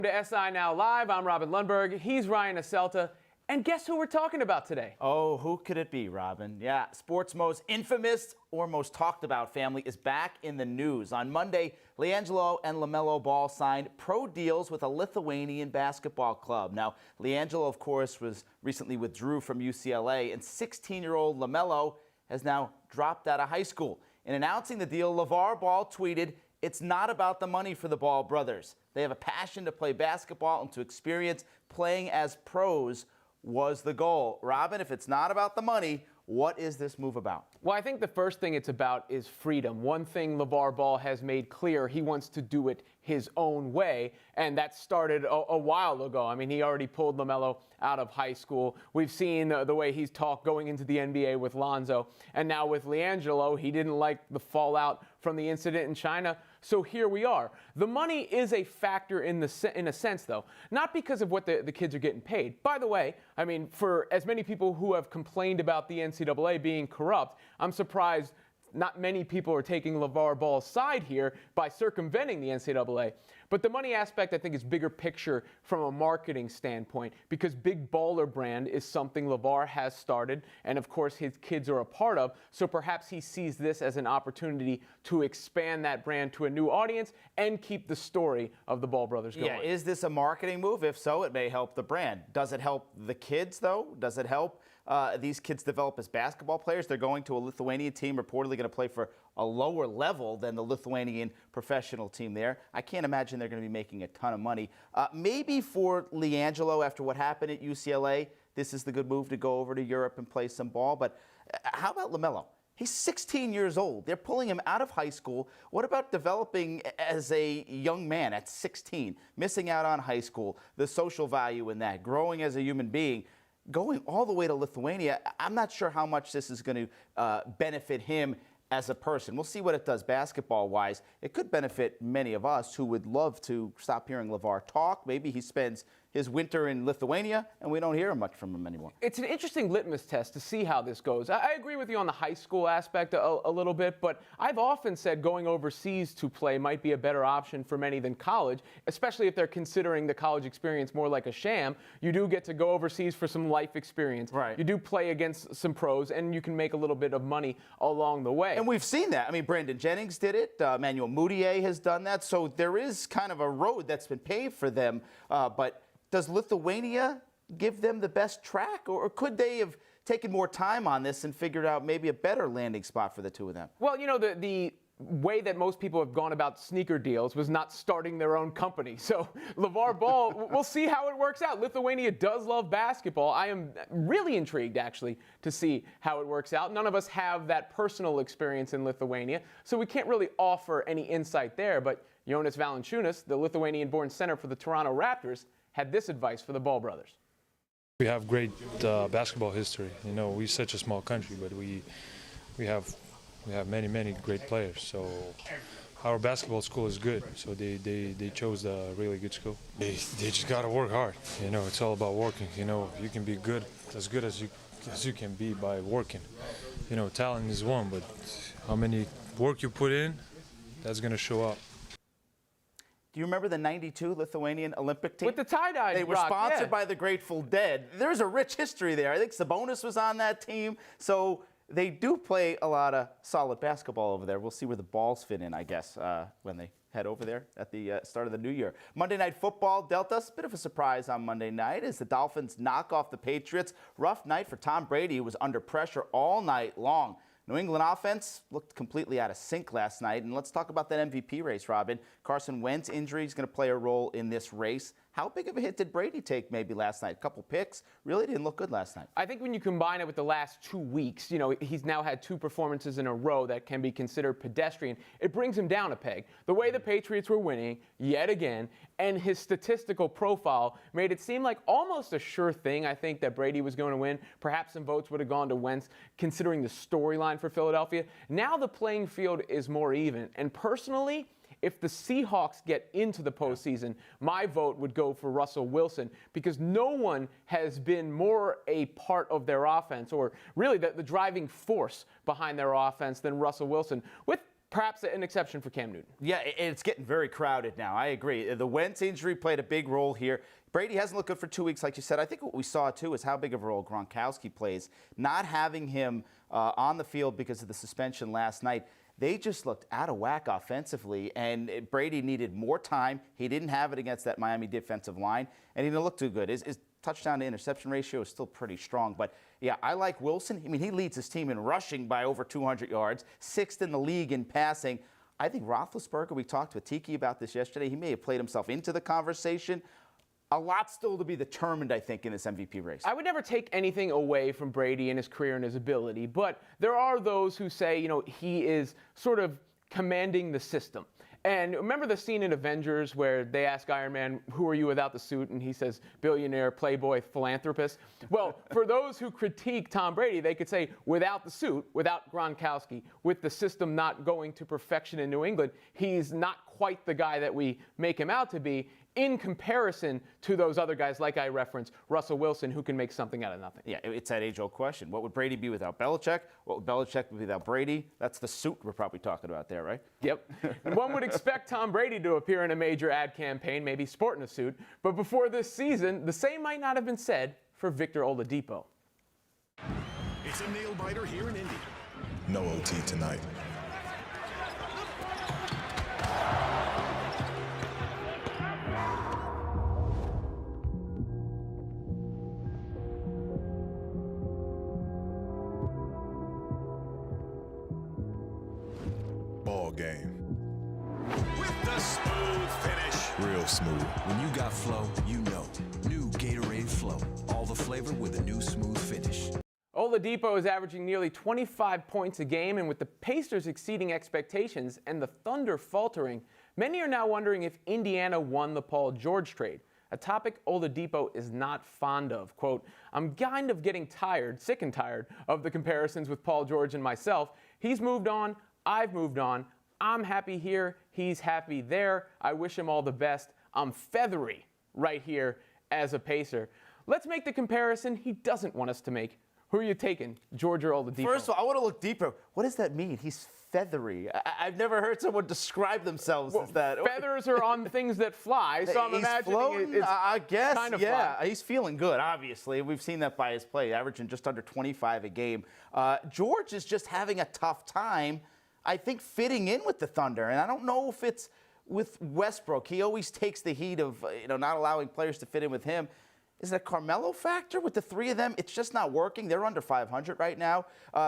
To SI Now Live, I'm Robin Lundberg. He's Ryan Aselta. And guess who we're talking about today? Oh, who could it be, Robin? Yeah, sports' most infamous or most talked about family is back in the news. On Monday, LiAngelo and LaMelo Ball signed pro deals with a Lithuanian basketball club. Now, LiAngelo, of course, was recently withdrew from UCLA, and 16-year-old LaMelo has now dropped out of high school. In announcing the deal, LeVar Ball tweeted, "It's not about the money for the Ball brothers. They have a passion to play basketball and to experience playing as pros was the goal." Robin, if it's not about the money, what is this move about? Well, I think the first thing it's about is freedom. One thing LeVar Ball has made clear, he wants to do it his own way, and that started a while ago. I mean, he already pulled LaMelo out of high school. We've seen the way he's talked going into the NBA with Lonzo, and now with LiAngelo, he didn't like the fallout from the incident in China, so here we are. The money is a factor in a sense, though, not because of what the kids are getting paid. By the way, I mean, for as many people who have complained about the NCAA being corrupt, I'm surprised not many people are taking LeVar Ball's side here by circumventing the NCAA. But the money aspect, I think, is bigger picture from a marketing standpoint, because Big Baller brand is something LeVar has started, and of course his kids are a part of, so perhaps he sees this as an opportunity to expand that brand to a new audience and keep the story of the Ball brothers going. Yeah, is this a marketing move? If so, it may help the brand. Does it help the kids, though? Does it help these kids develop as basketball players? They're going to a Lithuanian team, reportedly going to play for a lower level than the Lithuanian professional team there. I can't imagine they're going to be making a ton of money. Maybe for LiAngelo, after what happened at UCLA, this is the good move to go over to Europe and play some ball. But how about LaMelo? He's 16 years old. They're pulling him out of high school. What about developing as a young man at 16, missing out on high school, the social value in that, growing as a human being? Going all the way to Lithuania, I'm not sure how much this is going to benefit him as a person. We'll see what it does basketball-wise. It could benefit many of us who would love to stop hearing LeVar talk. Maybe he spends his winter in Lithuania, and we don't hear much from him anymore. It's an interesting litmus test to see how this goes. I agree with you on the high school aspect a little bit, but I've often said going overseas to play might be a better option for many than college, especially if they're considering the college experience more like a sham. You do get to go overseas for some life experience. Right. You do play against some pros, and you can make a little bit of money along the way. And we've seen that. I mean, Brandon Jennings did it. Emmanuel Mudiay has done that. So there is kind of a road that's been paved for them, but does Lithuania give them the best track, or could they have taken more time on this and figured out maybe a better landing spot for the two of them? Well, you know, the way that most people have gone about sneaker deals was not starting their own company. So LeVar Ball, we'll see how it works out. Lithuania does love basketball. I am really intrigued, actually, to see how it works out. None of us have that personal experience in Lithuania, so we can't really offer any insight there. But Jonas Valanciunas, the Lithuanian-born center for the Toronto Raptors, had this advice for the Ball brothers. We have great basketball history. You know, we're such a small country, but we have many great players. So our basketball school is good. So they chose a really good school. They just got to work hard. You know, it's all about working. You know, you can be good as you can be by working. You know, talent is one, but how many work you put in, that's going to show up. Do you remember the '92 Lithuanian Olympic team? With the tie-dye They were rock, sponsored yeah. by the Grateful Dead. There's a rich history there. I think Sabonis was on that team. So they do play a lot of solid basketball over there. We'll see where the Balls fit in, I guess, when they head over there at the start of the new year. Monday Night Football dealt us a bit of a surprise on Monday night as the Dolphins knock off the Patriots. Rough night for Tom Brady, who was under pressure all night long. New England offense looked completely out of sync last night. And let's talk about that MVP race, Robin. Carson Wentz injury is going to play a role in this race. How big of a hit did Brady take maybe last night? A couple picks. Really didn't look good last night. I think when you combine it with the last 2 weeks, you know, he's now had 2 performances in a row that can be considered pedestrian. It brings him down a peg. The way the Patriots were winning yet again, and his statistical profile made it seem like almost a sure thing, I think, that Brady was going to win. Perhaps some votes would have gone to Wentz, considering the storyline for Philadelphia. Now the playing field is more even. And personally, if the Seahawks get into the postseason, my vote would go for Russell Wilson, because no one has been more a part of their offense, or really the driving force behind their offense, than Russell Wilson. With perhaps an exception for Cam Newton. Yeah, it's getting very crowded now. I agree. The Wentz injury played a big role here. Brady hasn't looked good for 2 weeks, like you said. I think what we saw, too, is how big of a role Gronkowski plays. Not having him on the field because of the suspension last night, they just looked out of whack offensively, and Brady needed more time. He didn't have it against that Miami defensive line, and he didn't look too good. His touchdown to interception ratio is still pretty strong. But, yeah, I like Wilson. I mean, he leads his team in rushing by over 200 yards, 6th in the league in passing. I think Roethlisberger, we talked with Tiki about this yesterday, he may have played himself into the conversation. A lot still to be determined, I think, in this MVP race. I would never take anything away from Brady and his career and his ability, but there are those who say, he is sort of commanding the system. And remember the scene in Avengers where they ask Iron Man, who are you without the suit? And he says, billionaire, playboy, philanthropist. Well, for those who critique Tom Brady, they could say, without the suit, without Gronkowski, with the system not going to perfection in New England, he's not quite the guy that we make him out to be, in comparison to those other guys, like I referenced, Russell Wilson, who can make something out of nothing. Yeah, it's that age-old question. What would Brady be without Belichick? What would Belichick be without Brady? That's the suit we're probably talking about there, right? Yep. And one would expect Tom Brady to appear in a major ad campaign, maybe sporting a suit. But before this season, the same might not have been said for Victor Oladipo. It's a nail-biter here in Indy. No OT tonight. Ball game. With the smooth finish. Real smooth. When you got flow, you know. New Gatorade Flow. All the flavor with a new smooth finish. Oladipo is averaging nearly 25 points a game, and with the Pacers exceeding expectations and the Thunder faltering, many are now wondering if Indiana won the Paul George trade, a topic Oladipo is not fond of. Quote, I'm kind of getting sick and tired of the comparisons with Paul George and myself. He's moved on. I've moved on. I'm happy here. He's happy there. I wish him all the best. I'm feathery right here as a Pacer. Let's make the comparison he doesn't want us to make. Who are you taking, George or Oladipo? First of all, I want to look deeper. What does that mean? He's feathery. I've never heard someone describe themselves as that. Feathers are on things that fly, so I'm He's imagining floating, it's I guess, kind of yeah. fly. He's feeling good, obviously. We've seen that by his play, averaging just under 25 a game. George is just having a tough time, I think, fitting in with the Thunder. And I don't know if it's with Westbrook. He always takes the heat of not allowing players to fit in with him. Is it a Carmelo factor with the three of them? It's just not working. They're under 500 right now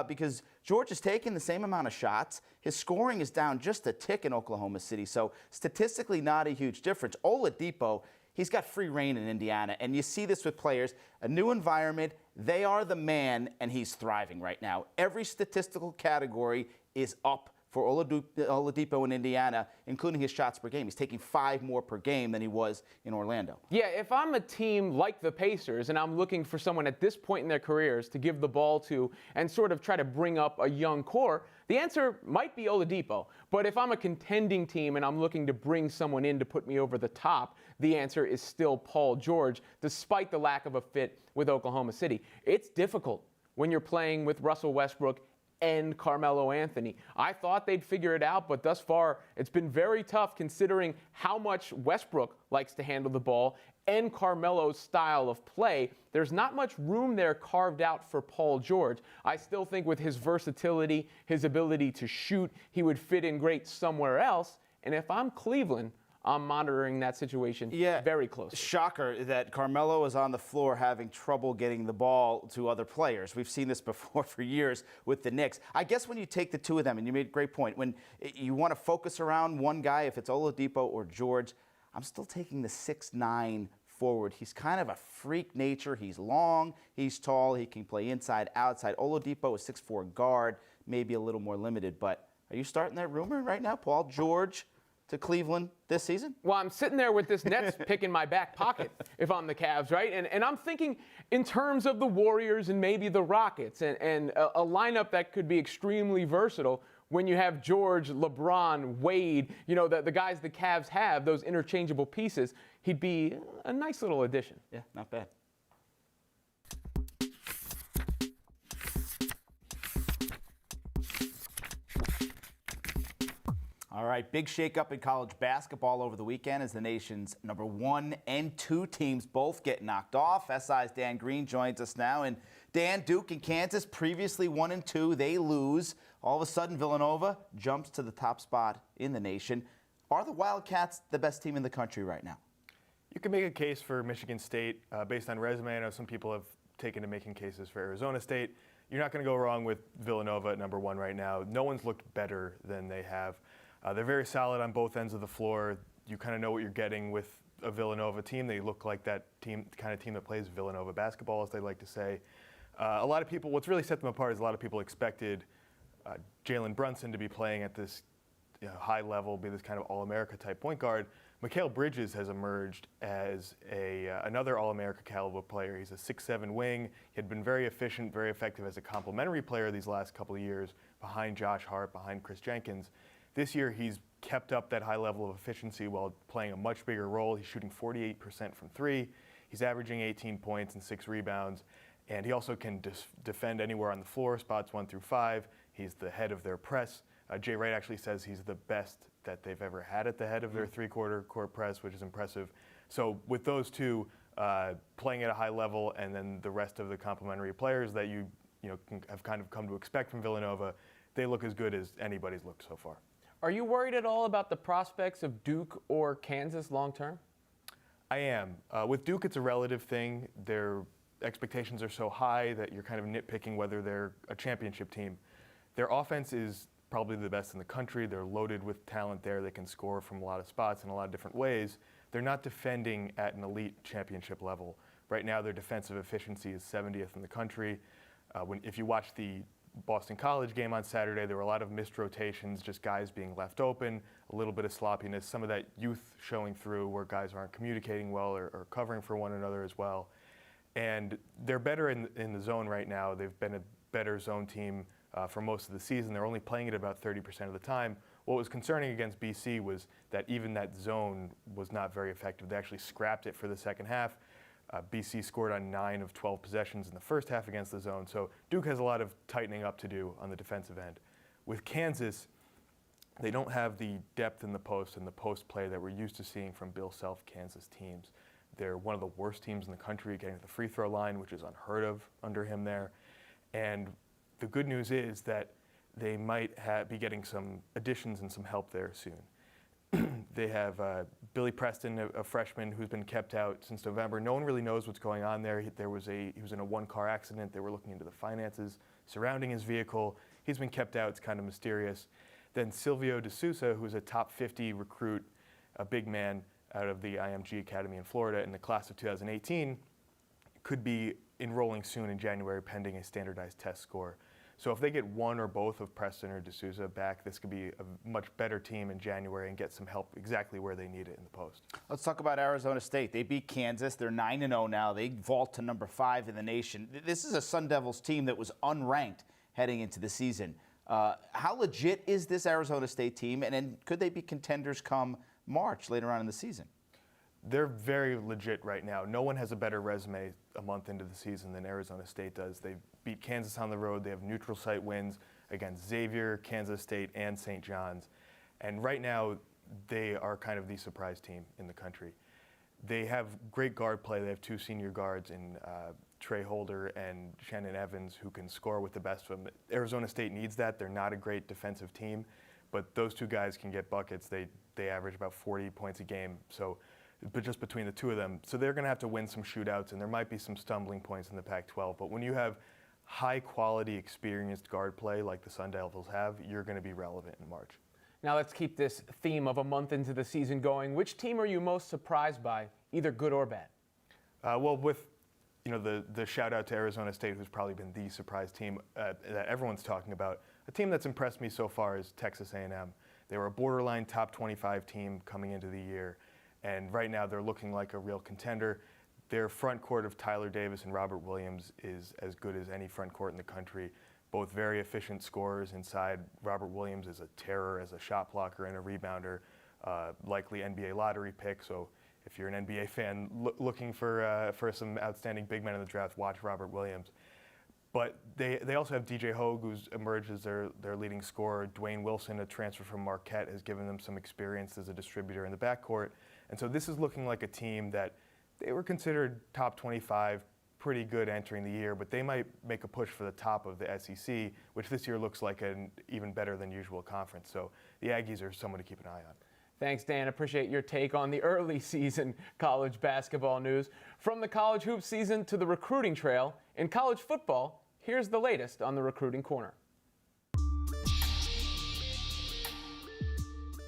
because George is taking the same amount of shots. His scoring is down just a tick in Oklahoma City, so statistically not a huge difference. Oladipo, he's got free reign in Indiana, and you see this with players. A new environment, they are the man, and he's thriving right now. Every statistical category is up for Oladipo in Indiana, including his shots per game. He's taking 5 more per game than he was in Orlando. Yeah, if I'm a team like the Pacers and I'm looking for someone at this point in their careers to give the ball to and sort of try to bring up a young core, the answer might be Oladipo. But if I'm a contending team and I'm looking to bring someone in to put me over the top, the answer is still Paul George, despite the lack of a fit with Oklahoma City. It's difficult when you're playing with Russell Westbrook and Carmelo Anthony. I thought they'd figure it out, but thus far it's been very tough considering how much Westbrook likes to handle the ball and Carmelo's style of play. There's not much room there carved out for Paul George. I still think with his versatility, his ability to shoot, he would fit in great somewhere else. And if I'm Cleveland, I'm monitoring that situation very closely. Shocker that Carmelo is on the floor having trouble getting the ball to other players. We've seen this before for years with the Knicks. I guess when you take the two of them, and you made a great point, when you want to focus around one guy, if it's Oladipo or George, I'm still taking the 6'9" forward. He's kind of a freak nature. He's long, he's tall, he can play inside, outside. Oladipo is 6'4" guard, maybe a little more limited. But are you starting that rumor right now? Paul George to Cleveland this season? Well, I'm sitting there with this Nets pick in my back pocket if I'm the Cavs, right? And I'm thinking in terms of the Warriors and maybe the Rockets and a lineup that could be extremely versatile when you have George, LeBron, Wade, the guys the Cavs have, those interchangeable pieces. He'd be a nice little addition. Yeah, not bad. All right, big shakeup in college basketball over the weekend as the nation's number 1 and 2 teams both get knocked off. SI's Dan Green joins us now. And Dan, Duke and Kansas, previously 1 and 2, they lose. All of a sudden, Villanova jumps to the top spot in the nation. Are the Wildcats the best team in the country right now? You can make a case for Michigan State based on resume. I know some people have taken to making cases for Arizona State. You're not going to go wrong with Villanova at number 1 right now. No one's looked better than they have. They're very solid on both ends of the floor. You kind of know what you're getting with a Villanova team. They look like that team, kind of team that plays Villanova basketball, as they like to say. A lot of people, what's really set them apart is a lot of people expected Jalen Brunson to be playing at this high level, be this kind of All-America type point guard. Mikal Bridges has emerged as another All-America caliber player. He's a 6'7" wing. He had been very efficient, very effective as a complementary player these last couple of years behind Josh Hart, behind Chris Jenkins. This year, he's kept up that high level of efficiency while playing a much bigger role. He's shooting 48% from 3. He's averaging 18 points and 6 rebounds. And he also can defend anywhere on the floor, spots 1 through 5. He's the head of their press. Jay Wright actually says he's the best that they've ever had at the head of their three-quarter court press, which is impressive. So with those two playing at a high level, and then the rest of the complementary players that you have kind of come to expect from Villanova, they look as good as anybody's looked so far. Are you worried at all about the prospects of Duke or Kansas long term? I am. With Duke, it's a relative thing. Their expectations are so high that you're kind of nitpicking whether they're a championship team. Their offense is probably the best in the country. They're loaded with talent there. They can score from a lot of spots in a lot of different ways. They're not defending at an elite championship level. Right now, their defensive efficiency is 70th in the country. If you watch the Boston College game on Saturday, there were a lot of missed rotations, just guys being left open, a little bit of sloppiness, some of that youth showing through where guys aren't communicating well or covering for one another as well. And they're better in the zone right now. They've been a better zone team for most of the season. They're only playing it about 30% of the time. What was concerning against BC was that even that zone was not very effective. They actually scrapped it for the second half. BC scored on 9 of 12 possessions in the first half against the zone. So Duke has a lot of tightening up to do on the defensive end. With Kansas, they don't have the depth in the post and the post play that we're used to seeing from Bill Self Kansas teams. They're one of the worst teams in the country getting to the free throw line, which is unheard of under him there. And the good news is that they might be getting some additions and some help there soon. They have Billy Preston, a freshman who's been kept out since November. No one really knows what's going on there. He was in a one-car accident. They were looking into the finances surrounding his vehicle. He's been kept out. It's kind of mysterious. Then Silvio De Sousa, who's a top 50 recruit, a big man out of the IMG Academy in Florida in the class of 2018, could be enrolling soon in January pending a standardized test score. So if they get one or both of Preston or De Sousa back, this could be a much better team in January and get some help exactly where they need it in the post. Let's talk about Arizona State. They beat Kansas. They're 9-0 now. They vault to number 5 in the nation. This is a Sun Devils team that was unranked heading into the season. How legit is this Arizona State team, and could they be contenders come March later on in the season? They're very legit right now. No one has a better resume a month into the season than Arizona State does. They beat Kansas on the road. They have neutral site wins against Xavier, Kansas State, and St. John's. And right now, they are kind of the surprise team in the country. They have great guard play. They have 2 senior guards in Trey Holder and Shannon Evans who can score with the best of them. Arizona State needs that. They're not a great defensive team, but those 2 guys can get buckets. They average about 40 points a game. But just between the 2 of them. So they're going to have to win some shootouts, and there might be some stumbling points in the Pac-12. But when you have high-quality, experienced guard play like the Sun Devils have, you're going to be relevant in March. Now let's keep this theme of a month into the season going. Which team are you most surprised by, either good or bad? Well, with the shout-out to Arizona State, who's probably been the surprise team that everyone's talking about, a team that's impressed me so far is Texas A&M. They were a borderline top 25 team coming into the year. And right now, they're looking like a real contender. Their front court of Tyler Davis and Robert Williams is as good as any front court in the country. Both very efficient scorers inside. Robert Williams is a terror as a shot blocker and a rebounder, likely NBA lottery pick. So if you're an NBA fan looking for some outstanding big men in the draft, watch Robert Williams. But they also have DJ Hogue, who's emerged as their leading scorer. Dwayne Wilson, a transfer from Marquette, has given them some experience as a distributor in the backcourt. And so this is looking like a team that they were considered top 25, pretty good entering the year, but they might make a push for the top of the SEC, which this year looks like an even better than usual conference. So the Aggies are someone to keep an eye on. Thanks, Dan. Appreciate your take on the early season college basketball news. From the college hoop season to the recruiting trail, in college football, here's the latest on the Recruiting Corner.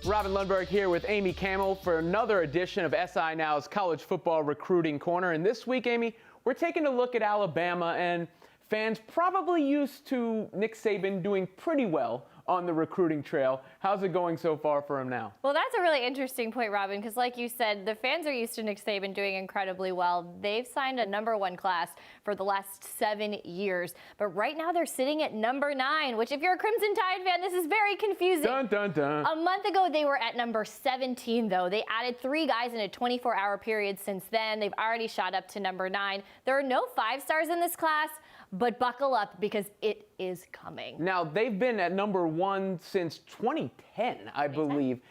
Robin Lundberg here with Amy Camel for another edition of SI Now's College Football Recruiting Corner. And this week, Amy, we're taking a look at Alabama, and fans probably used to Nick Saban doing pretty well on the recruiting trail. How's it going so far for him now? Well, that's a really interesting point, Robin, because like you said, the fans are used to Nick Saban doing incredibly well. They've signed a #1 class for the last 7 years, but right now they're sitting at number 9, which if you're a Crimson Tide fan, this is very confusing. Dun, dun, dun. A month ago, they were at number 17, though. They added 3 guys in a 24-hour period since then. They've already shot up to number 9. There are no 5-stars in this class, but buckle up because it is coming. Now, they've been at #1 since 2010, I believe.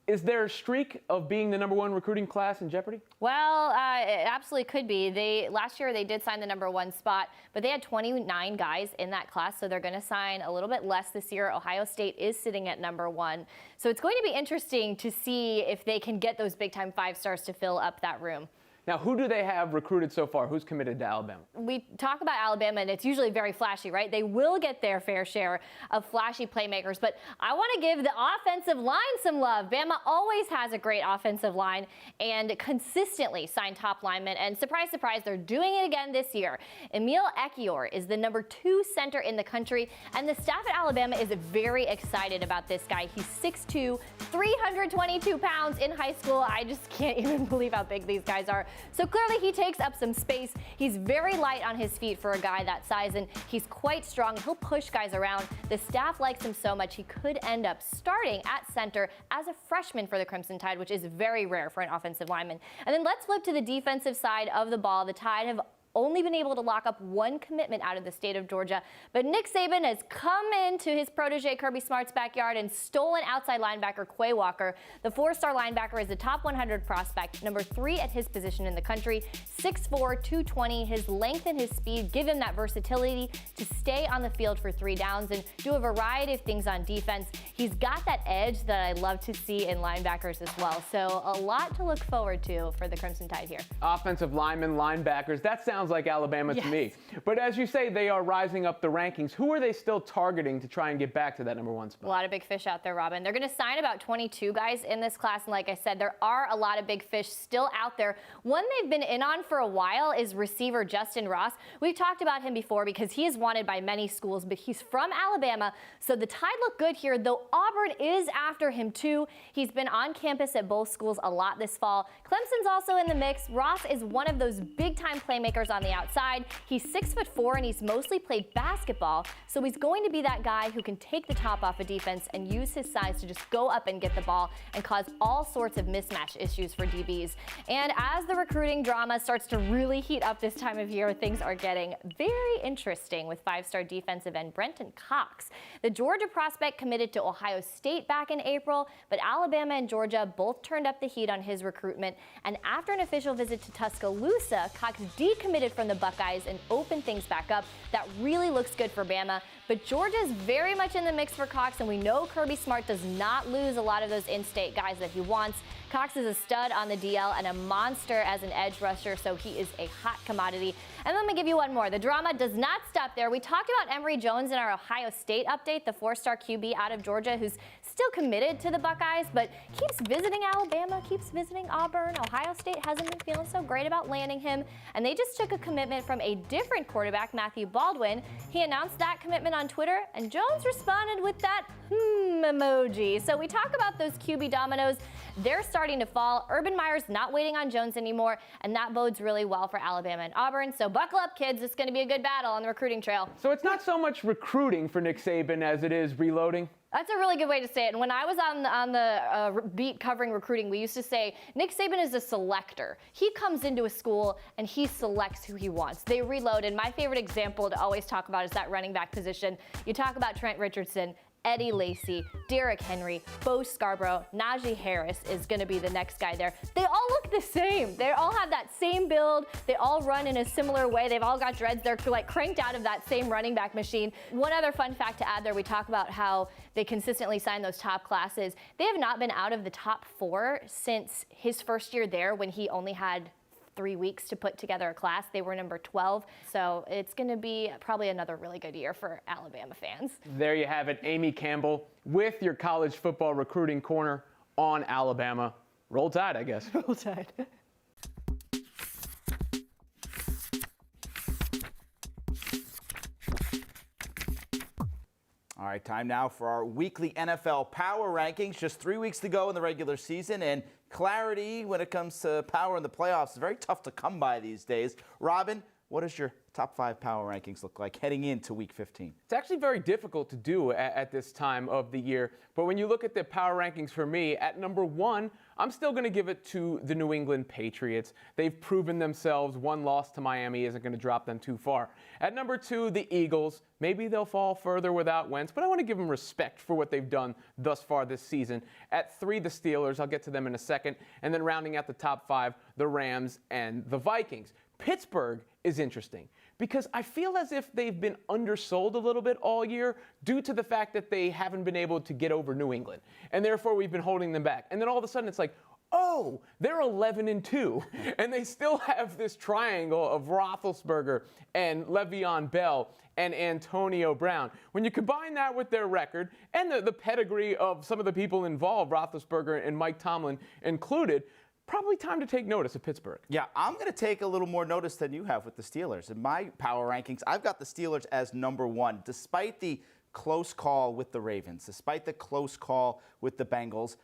Is there a streak of being the #1 recruiting class in jeopardy? Well, it absolutely could be. Last year they did sign the #1 spot, but they had 29 guys in that class, so they're going to sign a little bit less this year. Ohio State is sitting at #1. So it's going to be interesting to see if they can get those big-time 5-stars to fill up that room. Now, who do they have recruited so far? Who's committed to Alabama? We talk about Alabama, and it's usually very flashy, right? They will get their fair share of flashy playmakers, but I want to give the offensive line some love. Bama always has a great offensive line and consistently sign top linemen, and surprise, surprise, they're doing it again this year. Emil Ekiyor is the #2 center in the country, and the staff at Alabama is very excited about this guy. He's 6'2", 322 pounds in high school. I just can't even believe how big these guys are. So clearly he takes up some space. He's very light on his feet for a guy that size, and he's quite strong. He'll push guys around. The staff likes him so much he could end up starting at center as a freshman for the Crimson Tide, which is very rare for an offensive lineman. And then let's flip to the defensive side of the ball. The Tide have only been able to lock up 1 commitment out of the state of Georgia. But Nick Saban has come into his protege Kirby Smart's backyard and stolen outside linebacker Quay Walker. The 4-star linebacker is a top 100 prospect, #3 at his position in the country, 6'4", 220. His length and his speed give him that versatility to stay on the field for 3 downs and do a variety of things on defense. He's got that edge that I love to see in linebackers as well. So a lot to look forward to for the Crimson Tide here. Offensive linemen, linebackers, that sounds like Alabama to me. But as you say, they are rising up the rankings. Who are they still targeting to try and get back to that #1 spot? A lot of big fish out there, Robin. They're going to sign about 22 guys in this class. And like I said, there are a lot of big fish still out there. One they've been in on for a while is receiver Justin Ross. We've talked about him before because he is wanted by many schools, but he's from Alabama. So the Tide look good here, though Auburn is after him too. He's been on campus at both schools a lot this fall. Clemson's also in the mix. Ross is one of those big-time playmakers on the outside. He's 6'4", and he's mostly played basketball, so he's going to be that guy who can take the top off a defense and use his size to just go up and get the ball and cause all sorts of mismatch issues for DBs. And as the recruiting drama starts to really heat up this time of year, things are getting very interesting with 5-star defensive end Brenton Cox. The Georgia prospect committed to Ohio State back in April, but Alabama and Georgia both turned up the heat on his recruitment. And after an official visit to Tuscaloosa, Cox decommitted from the Buckeyes and opened things back up. That really looks good for Bama. But Georgia is very much in the mix for Cox, and we know Kirby Smart does not lose a lot of those in-state guys that he wants. Cox is a stud on the DL and a monster as an edge rusher, so he is a hot commodity. And let me give you one more. The drama does not stop there. We talked about Emory Jones in our Ohio State update, the 4-star QB out of Georgia who's still committed to the Buckeyes, but keeps visiting Alabama, keeps visiting Auburn. Ohio State hasn't been feeling so great about landing him, and they just took a commitment from a different quarterback, Matthew Baldwin. He announced that commitment on Twitter, and Jones responded with that emoji. So we talk about those QB dominoes. They're starting to fall. Urban Meyer's not waiting on Jones anymore, and that bodes really well for Alabama and Auburn. So buckle up, kids. It's going to be a good battle on the recruiting trail. So it's not so much recruiting for Nick Saban as it is reloading? That's a really good way to say it. And when I was on the beat covering recruiting, we used to say Nick Saban is a selector. He comes into a school and he selects who he wants. They reload. And my favorite example to always talk about is that running back position. You talk about Trent Richardson, Eddie Lacy, Derrick Henry, Bo Scarborough, Najee Harris is going to be the next guy there. They all look the same. They all have that same build. They all run in a similar way. They've all got dreads. They're like cranked out of that same running back machine. One other fun fact to add there, we talk about how they consistently sign those top classes. They have not been out of the top 4 since his first year there when he only had 3 weeks to put together a class. They were number 12. So it's going to be probably another really good year for Alabama fans. There you have it, Amy Campbell with your college football recruiting corner on Alabama. Roll Tide, I guess. Roll Tide. All right, time now for our weekly NFL power rankings. Just 3 weeks to go in the regular season, and clarity when it comes to power in the playoffs is very tough to come by these days. Robin, what does your top 5 power rankings look like heading into Week 15? It's actually very difficult to do at this time of the year. But when you look at the power rankings for me, at number 1, I'm still going to give it to the New England Patriots. They've proven themselves. One loss to Miami isn't going to drop them too far. At number 2, the Eagles. Maybe they'll fall further without Wentz, but I want to give them respect for what they've done thus far this season. At 3, the Steelers. I'll get to them in a second. And then rounding out the top 5, the Rams and the Vikings. Pittsburgh is interesting because I feel as if they've been undersold a little bit all year due to the fact that they haven't been able to get over New England. And therefore, we've been holding them back. And then all of a sudden, it's like, oh, they're 11-2. And they still have this triangle of Roethlisberger and Le'Veon Bell and Antonio Brown. When you combine that with their record and the pedigree of some of the people involved, Roethlisberger and Mike Tomlin included, probably time to take notice of Pittsburgh. Yeah, I'm going to take a little more notice than you have with the Steelers. In my power rankings, I've got the Steelers as number 1, despite the close call with the Ravens, despite the close call with the Bengals.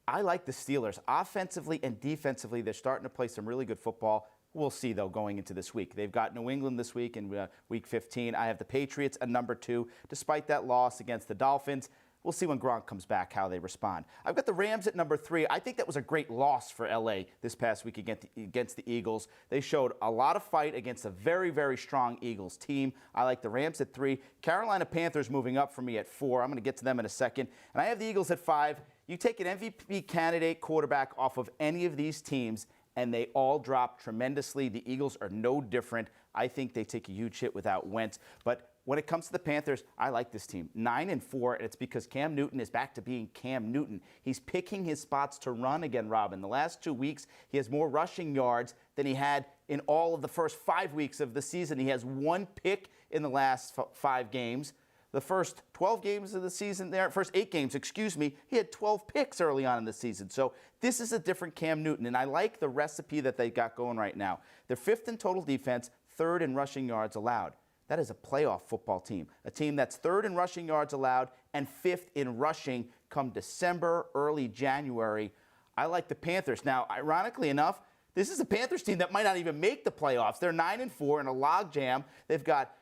I like the Steelers. Offensively and defensively, they're starting to play some really good football. We'll see, though, going into this week. They've got New England this week in Week 15. I have the Patriots at number 2, despite that loss against the Dolphins. We'll see when Gronk comes back how they respond. I've got the Rams at number 3. I think that was a great loss for L.A. this past week against the Eagles. They showed a lot of fight against a very, very strong Eagles team. I like the Rams at 3. Carolina Panthers moving up for me at 4. I'm going to get to them in a second. And I have the Eagles at 5. You take an MVP candidate quarterback off of any of these teams, and they all drop tremendously. The Eagles are no different. I think they take a huge hit without Wentz. But when it comes to the Panthers, I like this team. 9-4, and it's because Cam Newton is back to being Cam Newton. He's picking his spots to run again, Robin. The last 2 weeks, he has more rushing yards than he had in all of the first 5 weeks of the season. He has 1 pick in the last 5 games. The first 12 games of the season there, first 8 games, he had 12 picks early on in the season. So this is a different Cam Newton, and I like the recipe that they got going right now. They're 5th in total defense, 3rd in rushing yards allowed. That is a playoff football team, a team that's 3rd in rushing yards allowed and 5th in rushing come December, early January. I like the Panthers. Now, ironically enough, this is a Panthers team that might not even make the playoffs. They're 9-4 in a logjam. They've got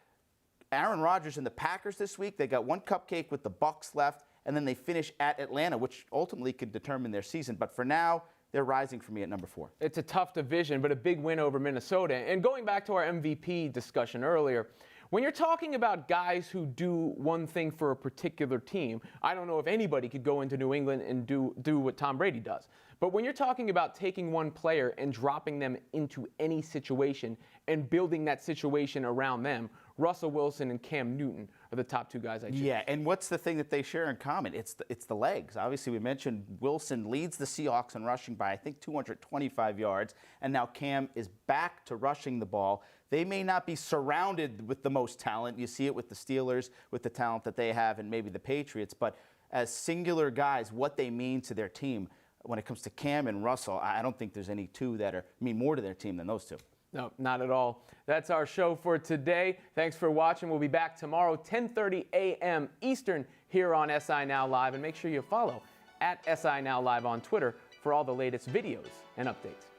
Aaron Rodgers and the Packers this week. They got 1 cupcake with the Bucs left, and then they finish at Atlanta, which ultimately could determine their season. But for now, they're rising for me at number 4. It's a tough division, but a big win over Minnesota. And going back to our MVP discussion earlier, when you're talking about guys who do one thing for a particular team, I don't know if anybody could go into New England and do what Tom Brady does. But when you're talking about taking one player and dropping them into any situation and building that situation around them, Russell Wilson and Cam Newton are the top 2 guys I choose. Yeah, and what's the thing that they share in common? It's the legs. Obviously, we mentioned Wilson leads the Seahawks in rushing by, I think, 225 yards, and now Cam is back to rushing the ball. They may not be surrounded with the most talent. You see it with the Steelers, with the talent that they have, and maybe the Patriots, but as singular guys, what they mean to their team, when it comes to Cam and Russell, I don't think there's any 2 that mean more to their team than those 2. No, not at all. That's our show for today. Thanks for watching. We'll be back tomorrow, 10:30 a.m. Eastern, here on SI Now Live. And make sure you follow at SI Now Live on Twitter for all the latest videos and updates.